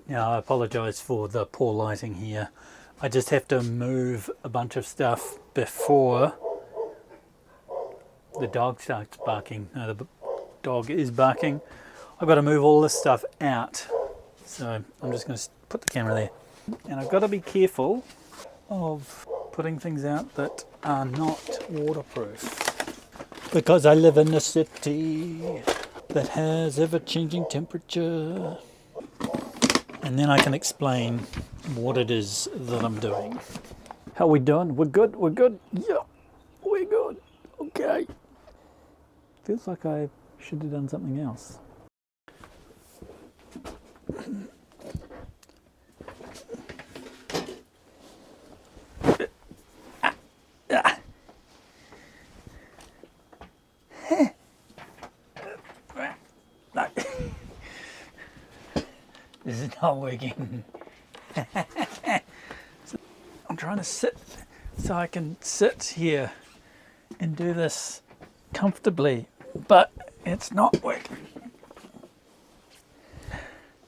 Now I apologise for the poor lighting here. I just have to move a bunch of stuff before the dog starts barking. No, the dog is barking. I've got to move all this stuff out. So I'm just going to put the camera there. And I've got to be careful of putting things out that are not waterproof. Because I live in a city that has ever-changing temperature. And then I can explain what it is that I'm doing. How are we doing? We're good? We're good? Yeah, we're good. Okay. Feels like I should have done something else. This is not working. I'm trying to sit so I can sit here and do this comfortably, but it's not working.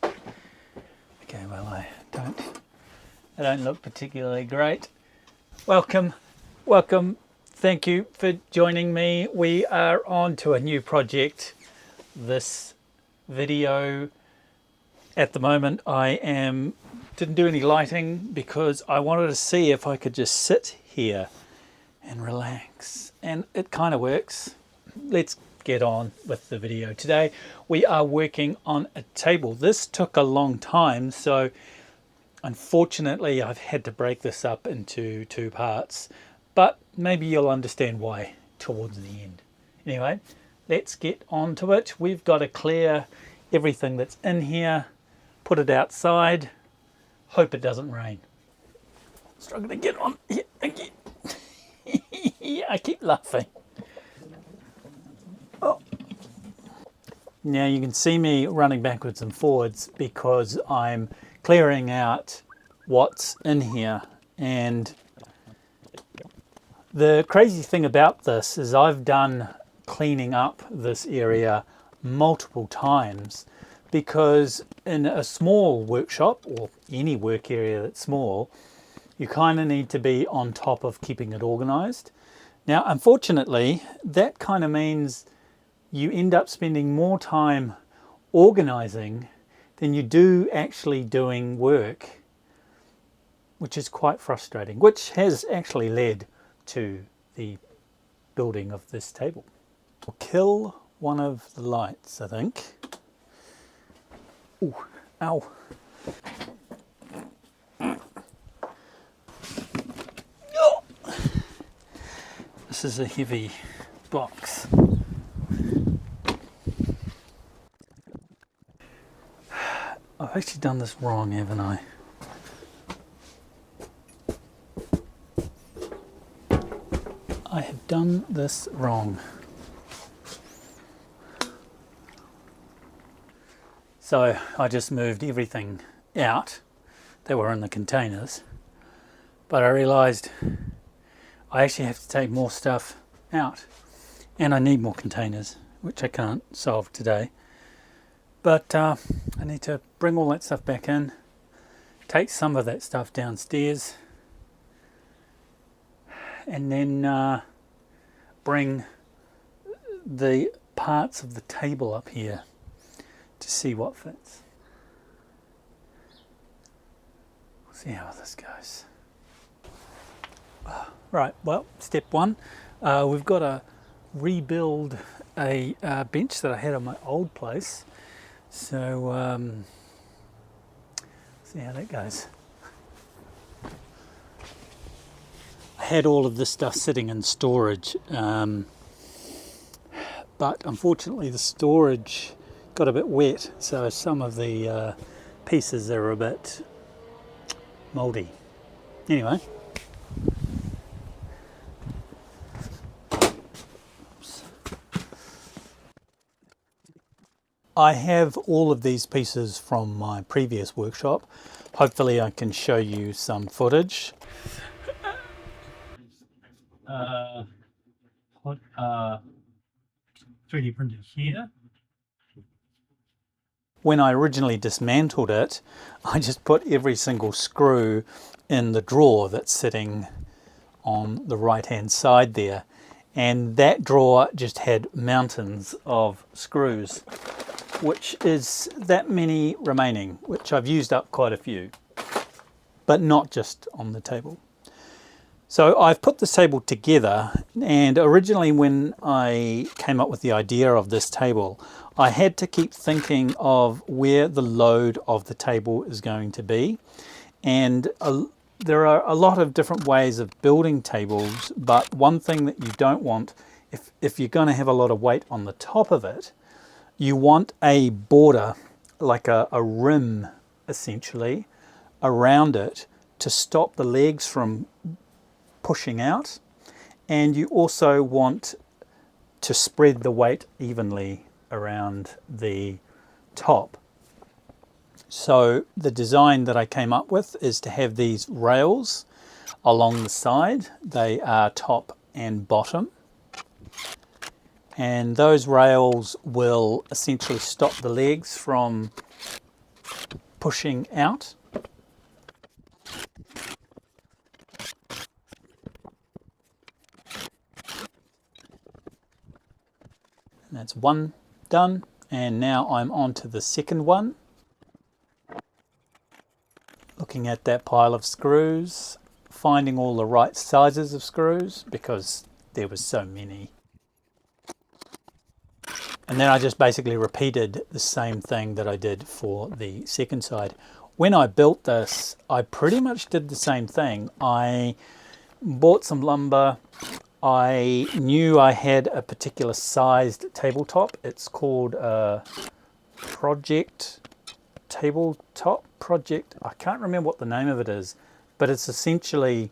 Okay, well, I don't look particularly great. Welcome. Thank you for joining me. We are on to a new project. This video, at the moment, didn't do any lighting because I wanted to see if I could just sit here and relax, and it kind of works. Let's get on with the video. Today we are working on a table. This took a long time, so unfortunately I've had to break this up into two parts, but maybe you'll understand why towards the end. Anyway, let's get on to it. We've got to clear everything that's in here, put it outside, hope it doesn't rain. Struggling to get on here again. I keep laughing. Oh. Now you can see me running backwards and forwards because I'm clearing out what's in here. And the crazy thing about this is I've done cleaning up this area multiple times, because in a small workshop, or any work area that's small, you kind of need to be on top of keeping it organized. Now, unfortunately, that kind of means you end up spending more time organizing than you do actually doing work, which is quite frustrating, which has actually led to the building of this table. We'll kill one of the lights, I think. Ooh, ow. This is a heavy box. I've actually done this wrong, haven't I? I have done this wrong. So I just moved everything out that were in the containers, but I realized I actually have to take more stuff out, and I need more containers, which I can't solve today. But I need to bring all that stuff back in, take some of that stuff downstairs, and then bring the parts of the table up here to see what fits. We'll see how this goes. Right, well, step one, we've got to rebuild a bench that I had on my old place. So, see how that goes. I had all of this stuff sitting in storage, but unfortunately the storage got a bit wet, so some of the pieces are a bit mouldy. Anyway. I have all of these pieces from my previous workshop. Hopefully I can show you some footage. Put a 3D printer here. when I originally dismantled it, I just put every single screw in the drawer that's sitting on the right hand side there, and that drawer just had mountains of screws, which is that many remaining, which I've used up quite a few, but not just on the table. So I've put this table together, and originally when I came up with the idea of this table, I had to keep thinking of where the load of the table is going to be. And there are a lot of different ways of building tables, but one thing that you don't want, if you're going to have a lot of weight on the top of it, you want a border, like a rim essentially, around it to stop the legs from pushing out, and you also want to spread the weight evenly around the top. So the design that I came up with is to have these rails along the side. They are top and bottom, and those rails will essentially stop the legs from pushing out. That's one done, and now I'm on to the second one. Looking at that pile of screws, finding all the right sizes of screws because there was so many. And then I just basically repeated the same thing that I did for the second side. When I built this, I pretty much did the same thing. I bought some lumber. I knew I had a particular sized tabletop. It's called a Project Tabletop Project. I can't remember what the name of it is, but it's essentially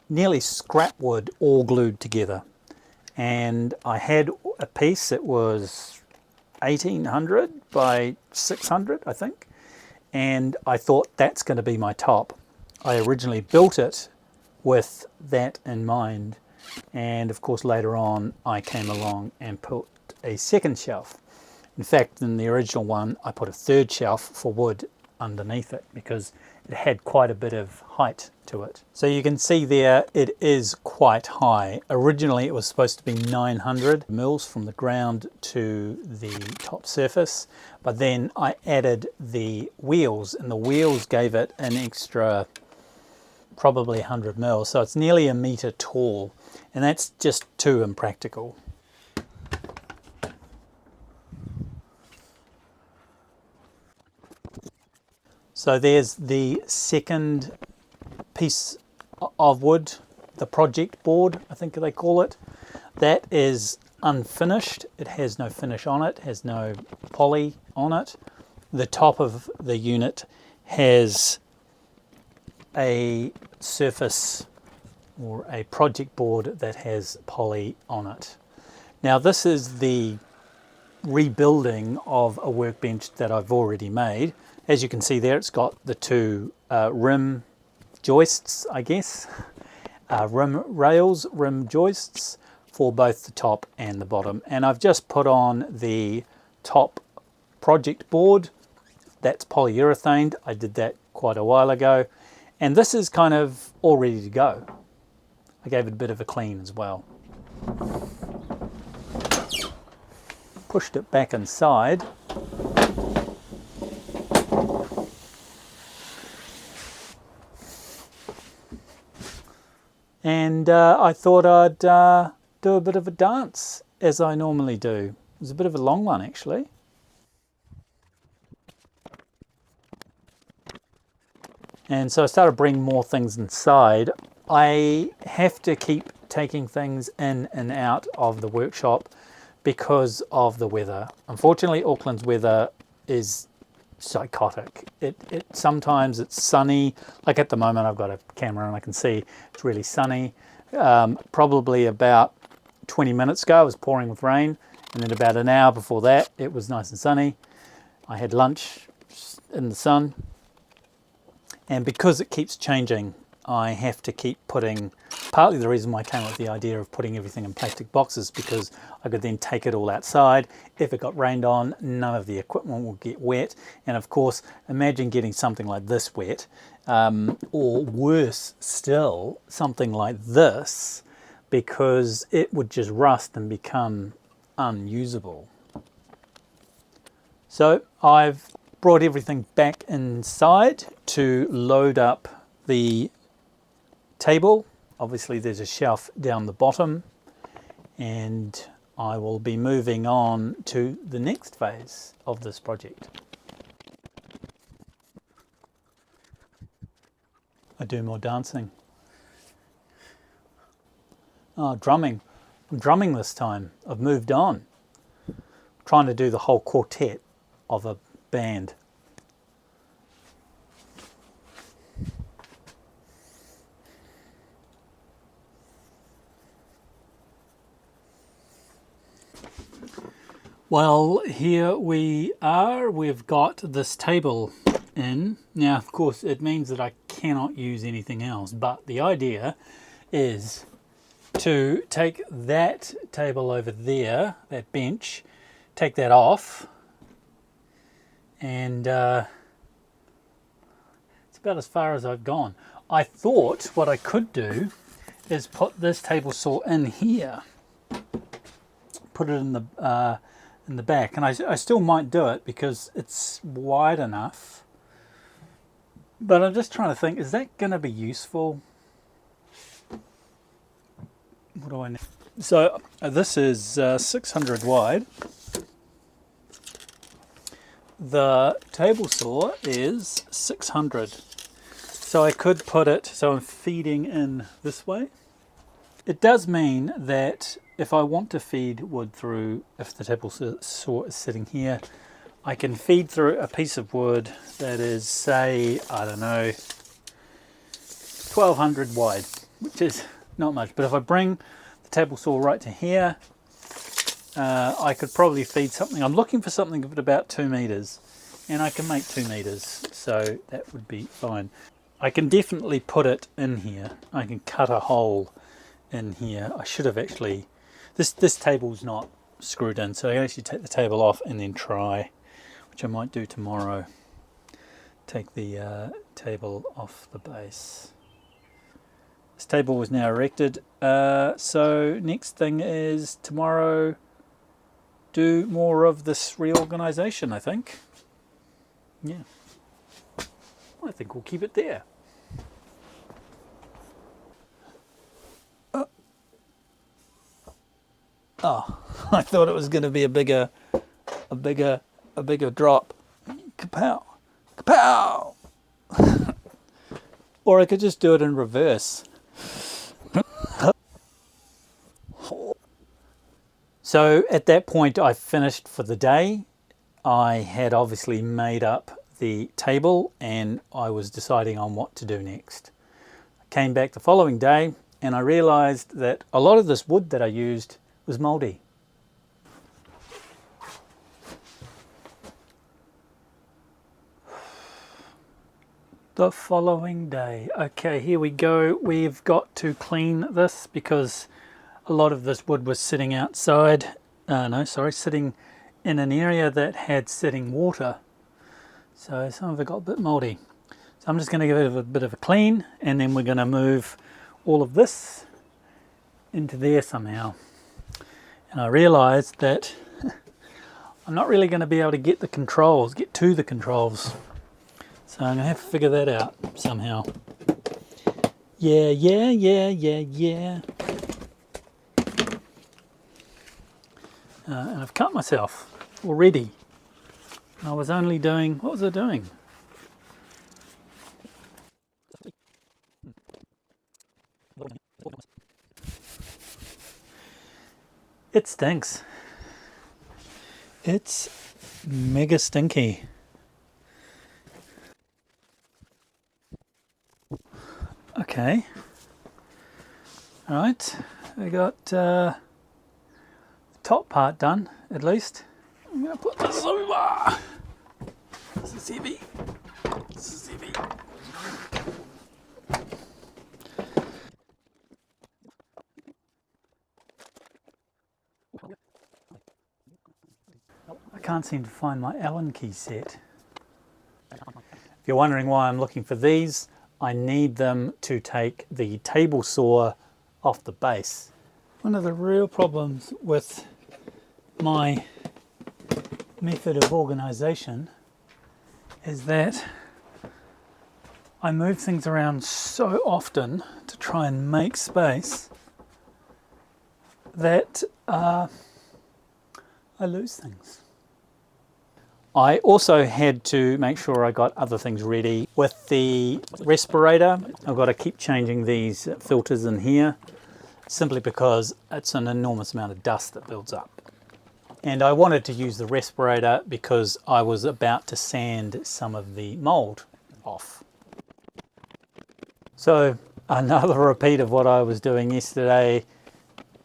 nearly scrap wood all glued together. And I had a piece that was 1800 by 600, I think. And I thought that's going to be my top. I originally built it with that in mind, and of course later on I came along and put a second shelf. In fact, in the original one I put a third shelf for wood underneath it because it had quite a bit of height to it. So you can see there it is quite high. Originally it was supposed to be 900 mils from the ground to the top surface, but then I added the wheels, and the wheels gave it an extra probably 100 mils, so it's nearly a meter tall, and that's just too impractical. So there's the second piece of wood, the project board, I think they call it. That is unfinished. It has no finish on it, has no poly on it. The top of the unit has a surface or a project board that has poly on it. Now this is the rebuilding of a workbench that I've already made. As you can see there, it's got the two rim joists, I guess, rim joists for both the top and the bottom. And I've just put on the top project board. That's polyurethane. I did that quite a while ago. And this is kind of all ready to go. I gave it a bit of a clean as well. Pushed it back inside. And I thought I'd do a bit of a dance, as I normally do. It was a bit of a long one, actually. And so I started bringing more things inside. I have to keep taking things in and out of the workshop because of the weather. Unfortunately, Auckland's weather is psychotic. Sometimes it's sunny. Like at the moment, I've got a camera and I can see it's really sunny. Probably about 20 minutes ago, it was pouring with rain. And then about an hour before that, it was nice and sunny. I had lunch in the sun. And because it keeps changing, I have to keep putting, partly the reason why I came up with the idea of putting everything in plastic boxes, because I could then take it all outside. If it got rained on, none of the equipment will get wet. And of course, imagine getting something like this wet, or worse still, something like this, because it would just rust and become unusable. So I've brought everything back inside to load up the table. Obviously there's a shelf down the bottom, and I will be moving on to the next phase of this project. I do more dancing. Oh, drumming. I'm drumming this time. I've moved on. I'm trying to do the whole quartet of a band. Well, here we are. We've got this table in. Now, of course, it means that I cannot use anything else, but the idea is to take that table over there, that bench, take that off, and it's about as far as I've gone. I thought what I could do is put this table saw in here, put it in the back, and I still might do it because it's wide enough, but I'm just trying to think, is that going to be useful? What do I need? So this is 600 wide. The table saw is 600, so I could put it, so I'm feeding in this way. It does mean that if I want to feed wood through, if the table saw is sitting here, I can feed through a piece of wood that is, say, I don't know, 1200 wide, which is not much. But if I bring the table saw right to here, I could probably feed something. I'm looking for something of about 2 meters, and I can make 2 meters, so that would be fine. I can definitely put it in here. I can cut a hole in here. I should have actually, this table's not screwed in, so I can actually take the table off and then try, which I might do tomorrow. Take the table off the base. This table was now erected, so next thing is tomorrow do more of this reorganization, I think. Yeah, I think we'll keep it there. Oh, I thought it was going to be a bigger drop. Kapow, kapow. Or I could just do it in reverse. So at that point I finished for the day. I had obviously made up the table and I was deciding on what to do next. I came back the following day and I realized that a lot of this wood that I used was moldy. The following day. Okay, here we go. We've got to clean this because a lot of this wood was sitting outside. Sitting in an area that had sitting water. So some of it got a bit moldy. So I'm just going to give it a bit of a clean, and then we're going to move all of this into there somehow. And I realized that I'm not really going to be able to get to the controls. So I'm going to have to figure that out somehow. Yeah. And I've cut myself already. I was only doing, what was I doing? It stinks. It's mega stinky. Okay. All right, we got the top part done, at least. I'm going to put this over. This is heavy. can't seem to find my Allen key set. If you're wondering why I'm looking for these, I need them to take the table saw off the base. One of the real problems with my method of organisation is that I move things around so often to try and make space that I lose things. I also had to make sure I got other things ready. With the respirator, I've got to keep changing these filters in here, simply because it's an enormous amount of dust that builds up. And I wanted to use the respirator because I was about to sand some of the mold off. So another repeat of what I was doing yesterday.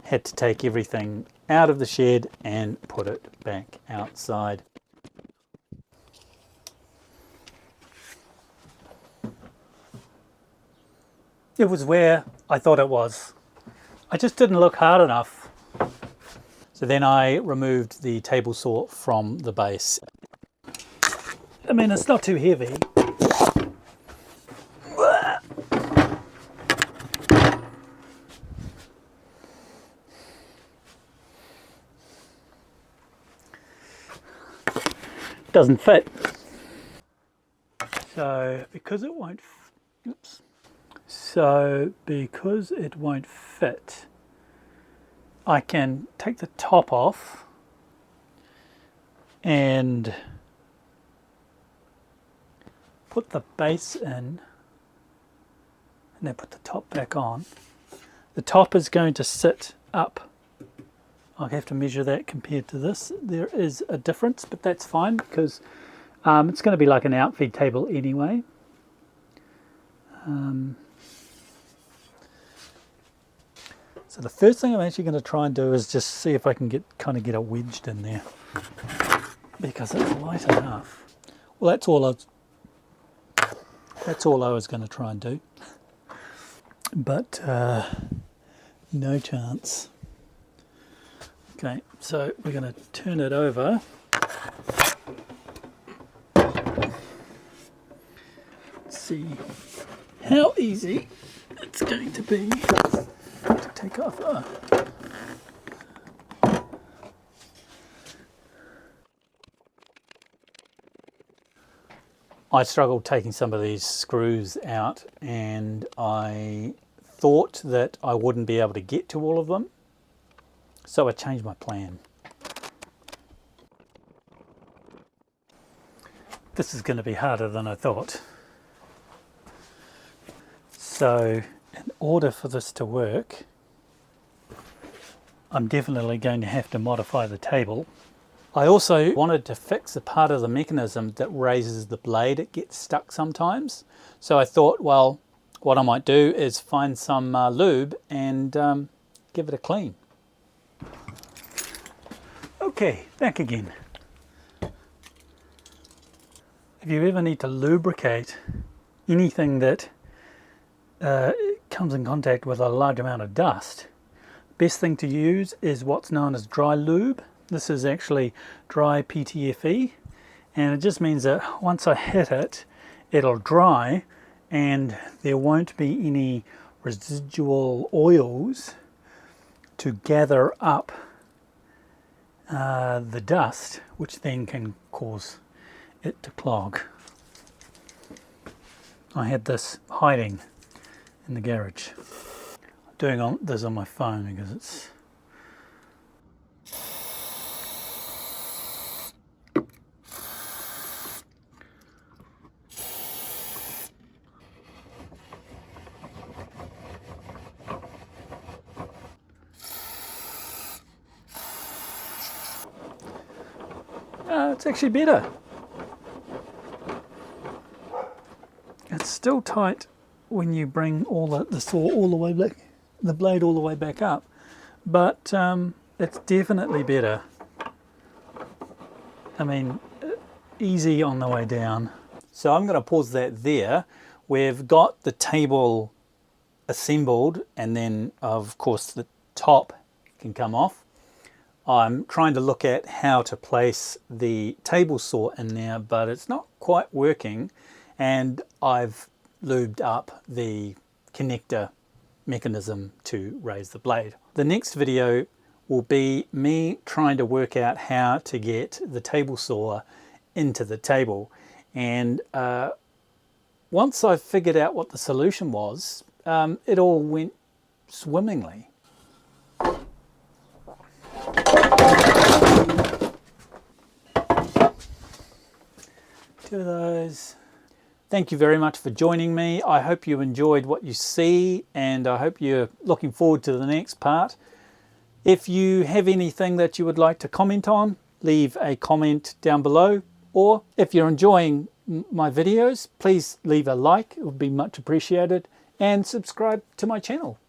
Had to take everything out of the shed and put it back outside. It was where I thought it was. I just didn't look hard enough. So then I removed the table saw from the base. I mean, it's not too heavy. Doesn't fit. So because it won't fit, I can take the top off and put the base in, and then put the top back on. The top is going to sit up. I have to measure that compared to this. There is a difference, but that's fine because it's going to be like an outfeed table anyway. So the first thing I'm actually going to try and do is just see if I can get it wedged in there, because it's light enough. Well, that's all I was going to try and do, but no chance. Okay, so we're going to turn it over. Let's see how easy it's going to be to take off. I struggled taking some of these screws out, and I thought that I wouldn't be able to get to all of them. So I changed my plan. This is going to be harder than I thought. So in order for this to work, I'm definitely going to have to modify the table. I also wanted to fix a part of the mechanism that raises the blade. It gets stuck sometimes. So I thought, well, what I might do is find some lube and give it a clean. Okay, back again. If you ever need to lubricate anything that comes in contact with a large amount of dust, best thing to use is what's known as dry lube. This is actually dry PTFE, and it just means that once I hit it, it'll dry and there won't be any residual oils to gather up the dust, which then can cause it to clog. I had this hiding in the garage. I'm doing this on my phone because it's it's actually better. It's still tight when you bring all the saw all the way back, the blade all the way back up, but it's definitely better. I mean, easy on the way down. So I'm going to pause that there. We've got the table assembled, and then of course the top can come off. I'm trying to look at how to place the table saw in there, but it's not quite working, and I've lubed up the connector mechanism to raise the blade. The next video will be me trying to work out how to get the table saw into the table, and once I figured out what the solution was, it all went swimmingly. Two of those. Thank you very much for joining me. I hope you enjoyed what you see, and I hope you're looking forward to the next part. If you have anything that you would like to comment on, leave a comment down below, or if you're enjoying my videos, please leave a like. It would be much appreciated, and subscribe to my channel.